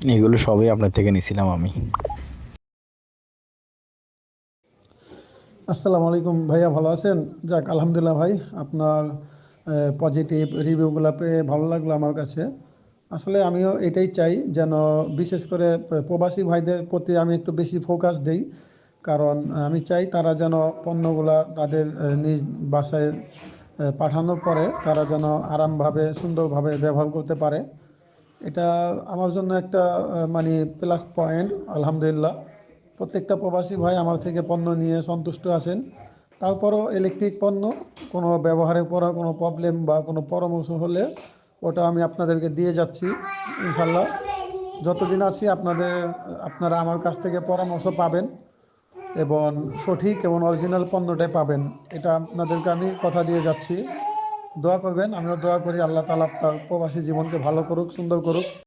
এগুলো সবই আপনার থেকে নিছিলাম আমি। আসসালামু আলাইকুম ভাইয়া, ভালো আছেন? যাক আলহামদুলিল্লাহ ভাই, আপনার পজিটিভ রিভিউগুলো পেয়ে ভালো লাগলো আমার কাছে। আসলে আমিও এটাই চাই যেন বিশেষ করে প্রবাসী ভাইদের প্রতি আমি একটু বেশি ফোকাস দেই। কারণ আমি চাই তারা যেন পণ্যগুলা তাদের নিজ বাসায় পাঠানোর পরে তারা যেন আরামভাবে সুন্দরভাবে ব্যবহার করতে পারে। এটা আমার জন্য একটা মানে প্লাস পয়েন্ট। আলহামদুলিল্লাহ, প্রত্যেকটা প্রবাসী ভাই আমার থেকে পণ্য নিয়ে সন্তুষ্ট আছেন। তারপরও ইলেকট্রিক পণ্য কোনো ব্যবহারের পর কোনো প্রবলেম বা কোনো পরামর্শ হলে ওটা আমি আপনাদেরকে দিয়ে যাচ্ছি ইনশাল্লাহ। যতদিন আছি আপনারা আমার কাছ থেকে পরামর্শ পাবেন এবং সঠিক এবং অরিজিনাল পণ্যটাই পাবেন। এটা আপনাদেরকে আমি কথা দিয়ে যাচ্ছি। দোয়া করবেন, আমিও দোয়া করি আল্লাহ তাআলা আপনার প্রবাসী জীবনকে ভালো করুক, সুন্দর করুক।